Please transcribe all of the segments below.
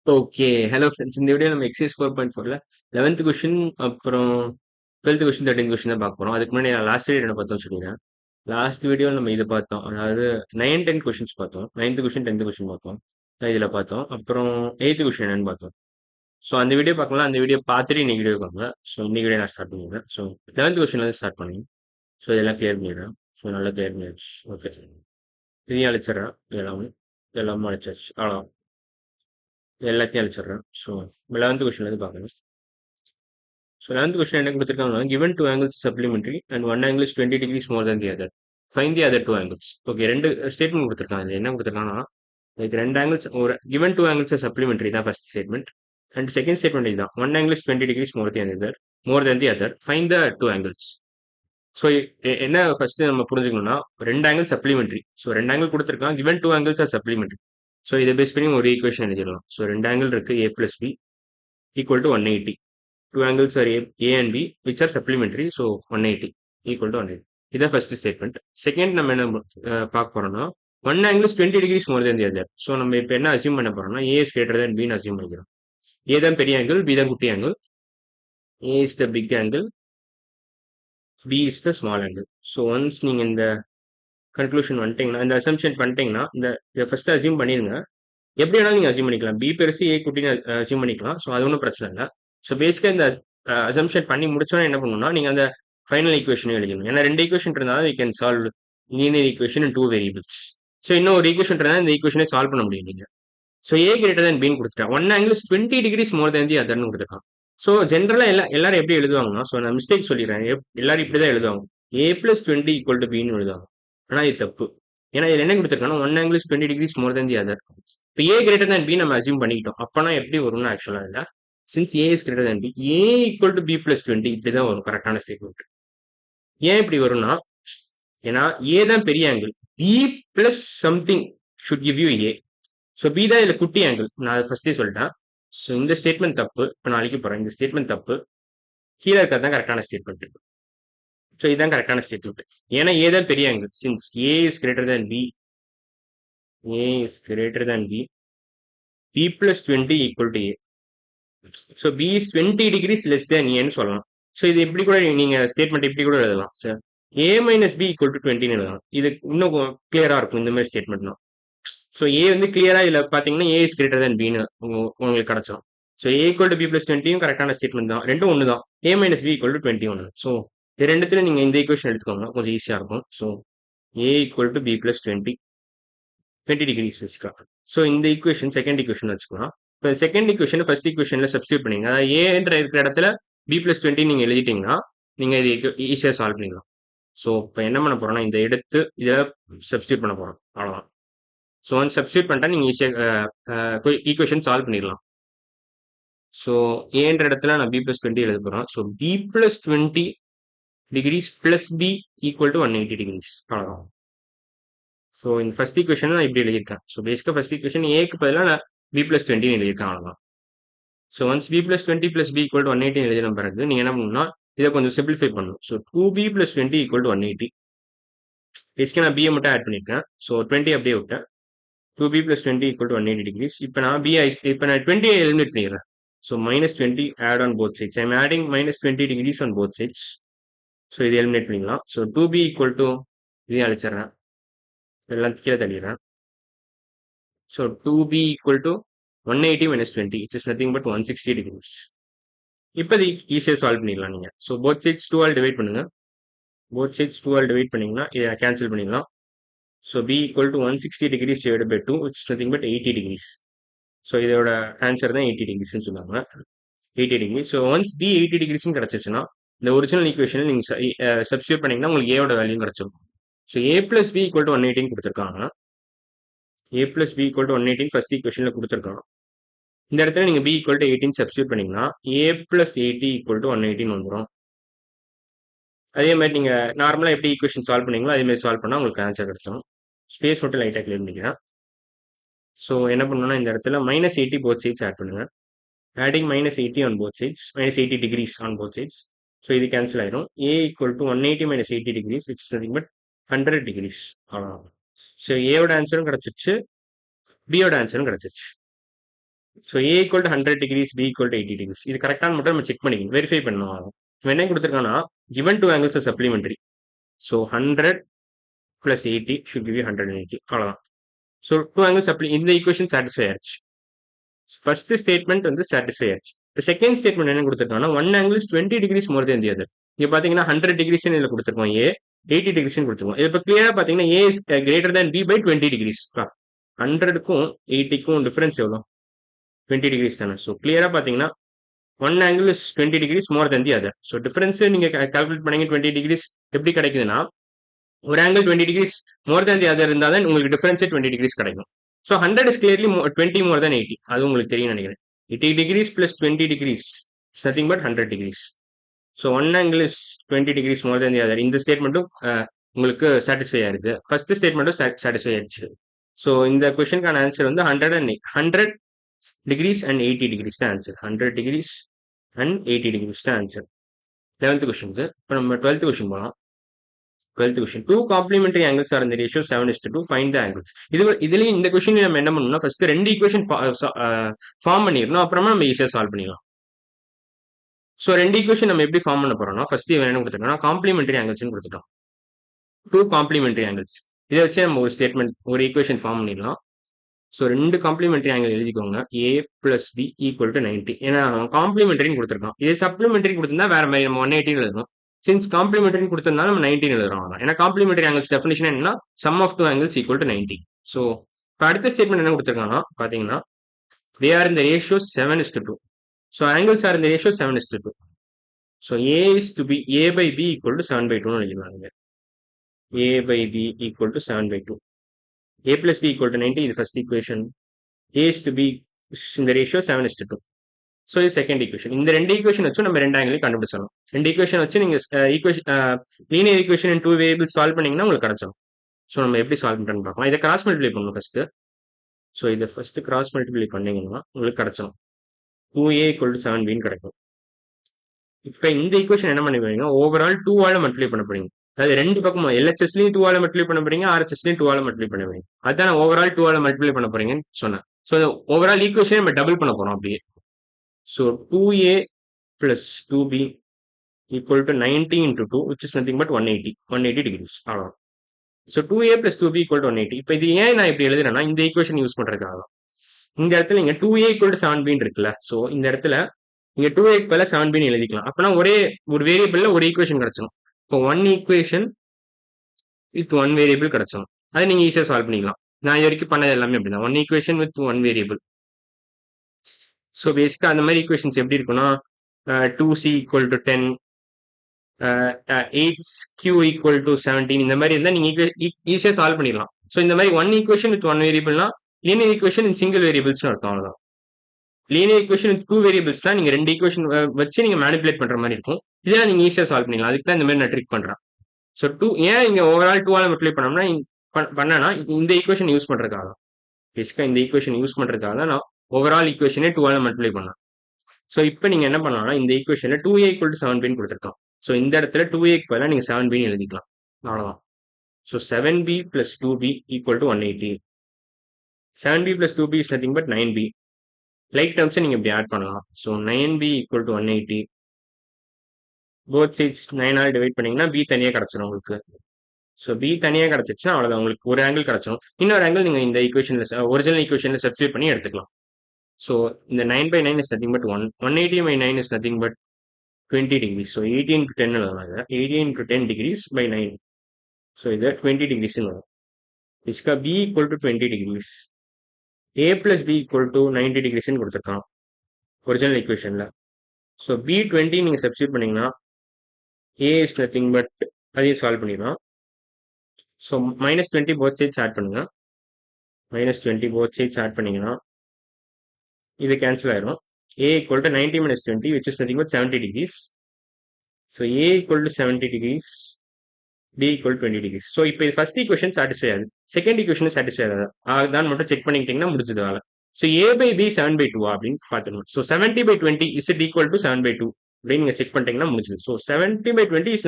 Okay. Hello friends. இந்த video நம்ம exercise 4.4ல 11th question அப்புறம் 12th கொஸ்டின் 13th கொஸ்டின் தான் பார்க்க போறோம். அதுக்கு முன்னாடி நான் லாஸ்ட் வீடியோ என்ன பார்த்தோம்னு சொல்லிடுறேன். லாஸ்ட் வீடியோல நம்ம இதை பார்த்தோம். அதாவது 9, 10 கொஸ்டின்ஸ் பார்த்தோம். 9th கொஸ்டின் 10th கொஸ்டின் பார்த்தோம். இதில் பார்த்தோம். அப்புறம் 8th கொஸ்டின் என்னன்னு பார்த்தோம். ஸோ அந்த வீடியோ பார்க்கலாம். அந்த வீடியோ பார்த்துட்டு இன்னைக்கு வீடியோ வாங்க. ஸோ இன்னைக்கு வீடியோ நான் ஸ்டார்ட் பண்ணிடுறேன். ஸோ 11th கொஸ்டின்லேருந்து ஸ்டார்ட் பண்ணி ஸோ இதெல்லாம் கிளியர் பண்ணிடுறேன். ஸோ நல்லா கிளியர் பண்ணிடுச்சு. ஓகே, இதையும் அழிச்சிடுறேன். எல்லாமே அழிச்சாச்சு. அவ்வளோ எல்லாத்தையும் அழிச்சிடுறேன். ஸோ 11th கொஸ்டின்லேருந்து பார்க்கணும். So 11th question என்ன கொடுத்திருக்காங்கன்னா given two angles is supplementary and one angle is 20 degrees more than the other. Find the other two angles. Okay, ரெண்டு ஸ்டேட்மெண்ட் கொடுத்திருக்காங்க. இதுல என்ன கொடுத்திருக்காங்கன்னா like ரெண்டு angles ஒரு given two angles are supplementary தான் first statement. And second statement இதுதான் one angle is 20 degrees more than the other. Find the two angles. So என்ன first நம்ம புரிஞ்சுக்கணும்னா ரெண்டு ஆங்கிள் சப்ளிமெண்ட்ரி. ஸோ ரெண்டு ஆங்கிள் கொடுத்துருக்கான், given two angles are supplementary. So இதை base பண்ணி ஒரு ஈக்குவேஷன் எழுதிடலாம். ஸோ ரெண்டு ஆங்கிள் இருக்கு, A plus B equal to 180. Two angles are A and B, which are supplementary. So 180 equal to 180. இதான் first statement. Second நம்ம என்ன பார்க்க போறோம்னா one angle is 20 degrees more than the other. So நம்ம இப்போ என்ன அசியூம் பண்ண போறோம்னா ஏ இஸ் கிரேட்டர் தேன் பின்னு அசியூம் பண்ணிக்கிறோம். ஏ தான் பெரிய ஆங்கிள், பி தான் குட்டி angle. A is the big angle, B is the small angle. So once நீங்க இந்த கன்க்ளூஷன் வந்துட்டீங்கன்னா, இந்த அசம்ஷன் பண்ணிட்டீங்கன்னா, இந்த ஃபர்ஸ்ட் அசியூம் பண்ணிருங்க. எப்படி வேணாலும் நீங்க அசியூம் பண்ணிக்கலாம். பி பெருசு ஏ குட்டின்னு அசியூம் பண்ணிக்கலாம். ஸோ அது ஒன்றும் பிரச்சனை இல்லை. ஸோ பேசிக்காக இந்த அசம்ஷன் பண்ணி முடிச்சோன்னா என்ன பண்ணணும்னா நீங்க அந்த ஃபைனல் ஈக்குவேஷன் எழுதணும். ஏன்னா ரெண்டு ஈக்குவேஷன் இருந்தாலும் we can solve linear equation in two variables. So இன்னும் ஒரு ஈக்குவேஷன் இருந்தால் இந்த ஈக்குவேஷனை சால்வ் பண்ண முடியும் நீங்க. ஸோ ஏ கிரேட்டர் தேன் பின்னு கொடுத்துட்டேன். One angle 20 degrees more than தி அதர்னு கொடுத்துருக்கான். ஸோ ஜென்ரலா எல்லாரும் எப்படி எழுதுவாங்கன்னா, ஸோ நான் மிஸ்டேக் சொல்லிடுறேன். எல்லாரும் இப்படிதான் எழுதுவாங்க. ஏ பிளஸ் 20 ஈக்குவல் டு பின்னு எழுதுவாங்க. ஆனா இது தப்பு. ஏன்னா இதுல என்ன கொடுத்துருக்காங்கன்னா one angle 20 degrees more than the other. இப்போ ஏ கிரேட்டர் தேன் பி நம்ம அசியூம் பண்ணிக்கிட்டோம். அப்பனா எப்படி வரும்னு ஆக்சுவலா இல்லை. Since A is greater than B, A equal to B plus 20 இப்படிதான் வரும் கரெக்டான ஸ்டேட்மெண்ட். ஏன் இப்படி வரும்னா, ஏன்னா ஏ தான் பெரிய angle, B plus something should give you A. So B தான் இதுல குட்டி ஆங்கிள், நான் அதை ஃபர்ஸ்டே சொல்லிட்டேன். ஸோ இந்த ஸ்டேட்மெண்ட் தப்பு. இப்போ நான் அழிக்க போறேன். இந்த ஸ்டேட்மெண்ட் தப்பு. கீழே இருக்கிறது தான் கரெக்டான ஸ்டேட்மெண்ட். ஸோ இதுதான் கரெக்டான ஸ்டேட்மெண்ட். ஏன்னா ஏ தான் பெரிய angle. Since A is greater than B, A is greater than B, B plus 20 equal to A. So B is 20 degrees less than ஏன்னு சொல்லலாம். ஸோ இது இப்படி கூட நீங்க ஸ்டேட்மெண்ட் இப்படி கூட எழுதலாம் sir. A minus B equal to 20 எழுதலாம். இது இன்னும் கிளியரா இருக்கும் இந்த மாதிரி ஸ்டேட்மெண்ட்னா. ஸோ ஏ வந்து கிளியரா இதுல பாத்தீங்கன்னா ஏ இஸ் கிரேட்டர் தேன் பின்னு உங்களுக்கு கிடைச்சிடும். So A equal to B plus 20யும் கரெக்டான ஸ்டேட்மெண்ட் தான். ரெண்டும் ஒன்று தான். A minus B equal to 21. So இது ரெண்டுத்துல நீங்க இந்த ஈக்குவேஷன் எடுத்துக்கோங்க, கொஞ்சம் ஈஸியா இருக்கும். So A equal to B plus 20 degrees பேசிக்கா. ஸோ இந்த ஈக்குவேஷன் செகண்ட் ஈக்குவேஷன் வச்சுக்கலாம். இப்போ செகண்ட் ஈக்குவேஷன் ஃபர்ஸ்ட் ஈக்குவேஷன்ல சப்ஸ்டியூட் பண்ணீங்க. அதாவது ஏன்ற இருக்கிற இடத்துல பி பிளஸ் 20 நீங்க எழுதிட்டீங்கன்னா நீங்க இது ஈஸியா சால்வ் பண்ணிக்கலாம். ஸோ இப்போ என்ன பண்ண போறோம்னா இந்த எடுத்து இதை சப்ஸ்டியூட் பண்ண போறோம், அவ்வளவுதான். ஸோ ஒன்ஸ் சப்ஸ்டியூட் பண்ணிட்டா நீங்க ஈஸியாக ஈக்குவேஷன் சால்வ் பண்ணிடலாம். ஸோ ஏன்ற இடத்துல நான் பி பிளஸ் 20 எழுத போறோம். So B plus 20 degrees plus B equal to 180 degrees, அவ்வளோதான். ஸோ இந்த ஃபர்ஸ்ட் ஈக்குவேஷன் நான் இப்படி எழுதியிருக்கேன். ஸோ பேசிக்காக ஃபர்ஸ்ட் ஈக்குவேஷன் ஏக்கு பதிலாக நான் பி பிளஸ் 20 எழுதியிருக்கேன், அவ்வளோதான். So once B plus 20 plus B equal to 180 எழுதின பிறகு நீங்க என்ன பண்ணணும்னா இதை கொஞ்சம் சிம்பிளிஃபை பண்ணணும். So 2b plus 20 equal to 180. பேசிக்காக நான் பியை மட்டும் ஆட் பண்ணியிருக்கேன். ஸோ 20 அப்படியே விட்டேன். 2b plus 20 equal to 180 degrees. இப்போ நான் இப்போ நான் 20 எலிமினேட் பண்ணிடுறேன். So minus 20 add on both sides. I'm adding minus 20 degrees on both sides. So இது எலிமினேட் பண்ணிக்கலாம். ஸோ 2b equal to இதையும் அழிச்சிடுறேன், எல்லாம் கீழே தள்ளிடுறேன். So 2b equal to 180 minus 20, which is nothing but 160 degrees. இப்போ இது ஈஸியாக சால்வ் பண்ணிடலாம் நீங்க. ஸோ போத் சைட்ஸ் 2 ஆல் டிவைட் பண்ணுங்க. போத் சைட்ஸ் 2 ஆல் டிவைட் பண்ணீங்கன்னா இதை கேன்சல் பண்ணிடலாம். So b equal to 160 degrees divided by 2, which is nothing but 80 degrees. So இதோட ஆன்சர் தான் 80 டிகிரிஸ்ன்னு சொல்லுவாங்க. 80 டிகிரி. ஸோ ஒன்ஸ் பி 80 டிகிரிஸ்ன்னு கிடைச்சிச்சுன்னா இந்த ஒரிஜினல் ஈக்குவேஷன் நீங்க சப்ஸ்டியூட் பண்ணீங்கன்னா உங்களுக்கு ஏவோட வேல்யூ கிடைச்சிடும். So A plus B equal to 180 கொடுத்துருக்காங்க. A plus B equal to 180 first ஈக்குவேஷன்ல கொடுத்துருக்காங்க. இந்த இடத்துல நீங்க பி ஈக்குவல் டு 18 சப்ஸ்டியூட் பண்ணீங்கன்னா ஏ பிளஸ் 80 ஈக்குவல் டு 180 வந்துடும். அதே மாதிரி நீங்க நார்மலா எப்படி ஈக்குவேஷன் சால்வ் பண்ணீங்களோ அதே மாதிரி சால்வ் பண்ணா உங்களுக்கு ஆன்சர் கிடைச்சிடும். ஸ்பேஸ் மட்டும் லைட்டா கிளியர் பண்ணிக்கிறேன். ஸோ என்ன பண்ணணும்னா இந்த இடத்துல -80 போத் சைட்ஸ் ஆட் பண்ணுங்க. Adding -80 on both sides, -80 degrees on both sides. So இது கேன்சல் ஆயிடும். A equal to 180 minus 80 degrees, which is nothing but 100 degrees. So ஏவோட ஆன்சரும் கிடைச்சிருச்சு, பியோட ஆன்சரும் கிடைச்சிருச்சு. So A equal to 100 degrees, B equal to 80 degrees. இது கரெக்டான மட்டும் நம்ம செக் பண்ணிக்கணும், வெரிஃபை பண்ணணும். இவன் என்ன கொடுத்துருக்கான்னா, given two angles are supplementary. So 100 plus 80 should give you 180. அவ்வளோதான். ஸோ டூ ஆங்கிள்ஸ் இந்த ஈக்குவேஷன் சாட்டிஸ்ஃபை ஆயிடுச்சு. ஃபர்ஸ்ட் ஸ்டேட்மெண்ட் வந்து சாட்டிஸ்ஃபை ஆயிடுச்சு. இப்போ செகண்ட் ஸ்டேட்மெண்ட் என்ன கொடுத்துருக்காங்கன்னா, one angle is 20 degrees more than the other. இங்க பாத்தீங்கன்னா 100 டிகிரிஸ் இதுல கொடுத்துருக்கோம் ஏ, 80 டிகிரிஸ் கொடுத்துருக்கோம். இப்போ கிளியரா பாத்தீங்கன்னா A is greater than B by 20 degrees. 100க்கும் 80க்கும் டிஃபரன்ஸ் எவ்வளோ? 20 டிகிரிஸ் தானே. ஸோ கிளியரா பாத்தீங்கன்னா one angle is 20 degrees more than the other. So difference நீங்க கால்குலேட் பண்ணீங்க 20 டிகிரிஸ் எப்படி கிடைக்குதுன்னா, ஒரு angle 20 degrees more than the other இருந்தால் தான் உங்களுக்கு டிஃபரன்ஸே 20 டிகிரிஸ் கிடைக்கும். So 100 is clearly 20 more than 80. அது உங்களுக்கு தெரியும் நினைக்கிறேன். 80 degrees plus 20 degrees is nothing but 100 degrees. So one angle is 20 degrees more than the other. இந்த ஸ்டேட்மெண்ட்டும் உங்களுக்கு சாட்டிஸ்ஃபை ஆயிருக்கு. ஃபர்ஸ்ட் ஸ்டேட்மெண்ட்டும் சாட்டிஸ்ஃபை ஆயிடுச்சு. ஸோ இந்த கொஸ்டினுக்கான ஆன்சர் வந்து 100 டிகிரிஸ் அண்ட் 80 டிகிரிஸ் தான் ஆன்சர். 100 டிகிரிஸ் அண்ட் 80 டிகிரிஸ் தான் ஆன்சர் 11th கொஸ்டினுக்கு. இப்போ நம்ம 12th கொஸ்டின் போகலாம். 12th question, two complementary angles are இந்த ரேஷியோ 7:2. Find the angles. இதுலயும் இந்த கொஸ்டின் நம்ம என்ன பண்ணணும்னா, ஃபர்ஸ்ட் ரெண்டு ஈக்குவேஷன் ஃபார்ம் பண்ணிடணும், அப்புறமா நம்ம ஈஸியா சால்வ் பண்ணிடலாம். ஸோ ரெண்டு ஈக்குவேஷன் நம்ம எப்படி ஃபார்ம் பண்ண போறோம்னா, ஃபர்ஸ்ட் இவன் என்ன கொடுத்துருக்கோம்னா காம்ப்ளிமெண்டரி ஆங்கிள்ஸ் கொடுத்துட்டோம். டூ காம்ப்ளிமெண்டரி ஆங்கிள்ஸ் இதை வச்சு நம்ம ஒரு ஸ்டேட்மெண்ட் ஒரு ஈக்குவேஷன் ஃபார்ம் பண்ணிடலாம். ஸோ ரெண்டு காம்ப்ளிமெண்டரி ஆங்கிள் எழுதிக்கோங்க. ஏ பிளஸ் பி ஈக்குவல் டு 90. ஏன்னா காம்ப்ளிமெண்டரின்னு கொடுத்துருக்கோம். இது சப்ளிமெண்டரி கொடுத்திருந்தா வேற மாதிரி நம்ம 180 எழுதணும். சின்ஸ் காம்ப்ளிமெண்டரி கொடுத்திருந்தாலும் நம்ம 19 எழுதுறோம். ஏன்னா காம்ப்ளிமெண்டரி ஆங்கிள்ஸ் டெஃபினிஷன் என்னன்னா, sum of two angles equal to 90. So இப்போ அடுத்த ஸ்டேட்மெண்ட் என்ன கொடுத்துருக்காங்கன்னா, பாத்தீங்கன்னா they are in the ratio 7:2. So angles R in the ratio 7:2. So A is to be A by B equal to 7/2 எழுதிடுவாங்க. A by B equal to 7/2. A plus B equal to 90 is the first equation. A is to be in the ratio 7:2. So இது second equation. இந்த ரெண்டு equation வச்சு நம்ம ரெண்டு ஆங்கிளையும் கண்டுபிடிச்சலாம். ரெண்டு equation வச்சு நீங்க linear equation in two variables solve பண்ணீங்கன்னா உங்களுக்கு கிடைச்சிடும். ஸோ நம்ம எப்படி சால்வ் பண்ணுறோம்னு பார்க்கலாம். இதை கிராஸ் மல்டிப்ளை பண்ணணும் ஃபர்ஸ்ட். ஸோ இதை ஃபர்ஸ்ட் கிராஸ் மல்டிப்ளை பண்ணீங்கன்னா உங்களுக்கு கிடைச்சிடும். 2A equal to 7B கிடைக்கும். இப்போ இந்த ஈக்குவேஷன் என்ன பண்ண போறீங்க, ஓவரால் 2ஆல மல்டிப்ளை பண்ண போறீங்க. அதாவது ரெண்டு பக்கமும் LHSலயும் 2ஆல மல்டிப்ளை பண்ண போறீங்க, RHSலயும் 2ஆல மல்டிப்ளை பண்ண போறீங்க. அதான் ஓவரால் 2ஆல மல்டிப்ளை பண்ண போறீங்கன்னு சொன்னேன். ஸோ ஓவரால் ஈக்குவேஷன் நம்ம டபுள் பண்ண போறோம் அப்படியே. So 2A plus 2B equal to 90 into 2, which is nothing but 180 degrees. அவ்வளோ. So 2A plus 2B equal to 180. இப்போ இது ஏன் நான் இப்படி எழுதுறேன்னா, இந்த ஈக்குவேஷன் யூஸ் பண்றதுக்காக. இந்த இடத்துல இங்க 2A equal to 7B இருக்குல்ல, ஸோ இந்த இடத்துல இங்க 2A பதிலா 7B எழுதிக்கலாம். அப்பனா ஒரே ஒரு வேரியபிள்ல ஒரு ஈக்குவேஷன் கிடைச்சிடும். இப்போ one equation with one variable கிடைச்சிடும். அதை நீங்க ஈஸியா சால்வ் பண்ணிக்கலாம். நான் இது வரைக்கும் பண்ணது எல்லாமே அப்படிதான், one equation with one variable. So பேசிக்கா அந்த மாதிரி ஈக்குவேஷன்ஸ் எப்படி இருக்குன்னா, 2C equal to 10, 8Q equal to 17, இந்த மாதிரி இருந்தால் நீங்க ஈஸியா சால்வ் பண்ணிடலாம். ஸோ இந்த மாதிரி ஒன் ஈக்குவேஷன் வித் ஒன் வேரியபிள்னா லீனியர் ஈக்குவேஷன் இன் சிங்கிள் வேரியபிள்ஸ்னு அர்த்தம். அவ்வளவுதான். Linear equation with two variables தான் நீங்க ரெண்டு ஈக்குவேஷன் வச்சு நீங்க மேனிபுலேட் பண்ற மாதிரி இருக்கும். இதெல்லாம் நீங்க ஈஸியா சால்வ் பண்ணிடலாம். அதுக்கு தான் இந்த மாதிரி நான் ட்ரிக் பண்றேன். ஸோ ஏன் இங்க ஓவரால் 2ஆல மல்டிப்ளை பண்ணோம்னா பண்ணனா இந்த ஈக்குவேஷன் யூஸ் பண்றதுக்காக, பேசிக்கா இந்த ஈக்குவேஷன் யூஸ் பண்றதுக்காக தான் நான் ஓவரால் ஈக்குவேஷனே 2ஆல மல்டிப்ளை பண்ணேன். ஸோ இப்போ நீங்க என்ன பண்ணலாம்னா, இந்த ஈக்குவேஷன்ல 2A equal to 7B கொடுத்துருக்கோம். ஸோ இந்த இடத்துல 2A பதிலாக நீங்க 7B எழுதிக்கலாம். அவ்வளவுதான். So 7B plus 2B equal to 180. 7B plus 2B is nothing but 9B. Like டேர்ம்ஸை நீங்க இப்படி ஆட் பண்ணலாம். So 9B equal to 180. Both sides 9ஆல் டிவைட் பண்ணீங்கன்னா B தனியாக கிடைச்சிடும் உங்களுக்கு. ஸோ B தனியாக கிடைச்சிச்சுன்னா அவ்வளோதான், உங்களுக்கு ஒரு ஆங்கிள் கிடைச்சிடும். இன்னொரு ஆங்கிள் நீங்க இந்த ஈக்குவேஷன்ல ஒரிஜினல் ஈக்குவேஷன்ல சப்ஸ்டியூட் பண்ணி எடுத்துக்கலாம். So இந்த 9/9 is nothing but 1. 180/9 is nothing but 20 degrees. So 80 into 10 எழுதலாம். 80 into 10 degrees by 9. So இது 20 degrees வரும். इसका B equal to 20 degrees. A plus B equal to 90 degrees கொடுத்துருக்கான் ஒரிஜினல் ஈக்குவேஷன்ல. ஸோ B20 நீங்க சப்ஸ்டியூட் பண்ணீங்கன்னா A is nothing but அதையும் solve பண்ணிடலாம். So -20 both sides add பண்ணுங்க. -20 போத் சைட்ஸ் ஆட் பண்ணீங்கன்னா இது கேன்சல் ஆயிடும். A equal to 90 minus 20, which is nothing but 70 degrees. So A equal to 70 degrees, B equal to 20 degrees. So இப்போ first equation satisfy ஆகுது, second equation satisfy ஆகுது. அதுதான் மட்டும் check பண்ணிக்கிட்டீங்கன்னா முடிஞ்சது வேலை. ஸோ A by B 7/2 அப்படின்னு பார்த்துக்கணும். So 70/20 is it equal to 7/2 அப்படின்னு நீங்க செக் பண்ணிட்டீங்கன்னா முடிஞ்சது. ஸோ 70/20 is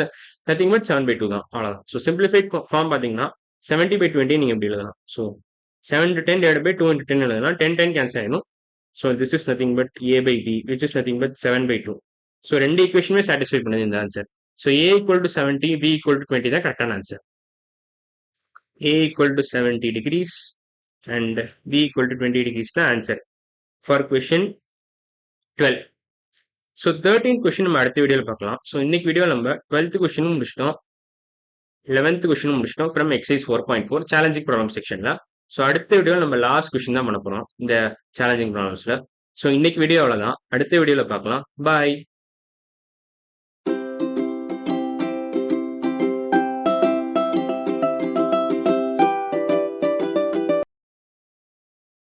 nothing but 7/2 தான். அவ்வளோதான். ஸோ சிம்பிளிஃபைட் ஃபார்ம் பார்த்தீங்கன்னா 70/20 நீங்க எப்படி எழுதலாம். So 7 to 10 divided by 2 into 10 எழுதலாம். 10 10 கேன்சல் ஆயிடும். So this is nothing but A by B which is nothing but 7/2. So ரெண்டு ஈக்குவேஷனுமே சாட்டிஸ்ஃபை பண்ணுது இந்த answer. So A equal to 70, B equal to 20 தான் கரெக்டான answer. A equal to 70 degrees and b equal to 20 degrees தான் answer for question 12. So 13th question நம்ம அடுத்த வீடியோவில் பார்க்கலாம். ஸோ இன்னைக்கு வீடியோ நம்ம 12th கொஷினும் முடிச்சிட்டோம், 11th கொஷினும் முடிச்சிட்டோம் ஃப்ரம் எக்ஸைஸ் 4.4 சேலஞ்சிங் ப்ராப்ளம் செக்ஷன்ல. ஸோ அடுத்த வீடியோவில் நம்ம லாஸ்ட் கொஷின் தான் பண்ண போகிறோம் இந்த சேலஞ்சிங் ப்ராப்ளம்ஸில். ஸோ இன்னைக்கு வீடியோ அவ்வளோதான், அடுத்த வீடியோவில் பார்க்கலாம். பாய்.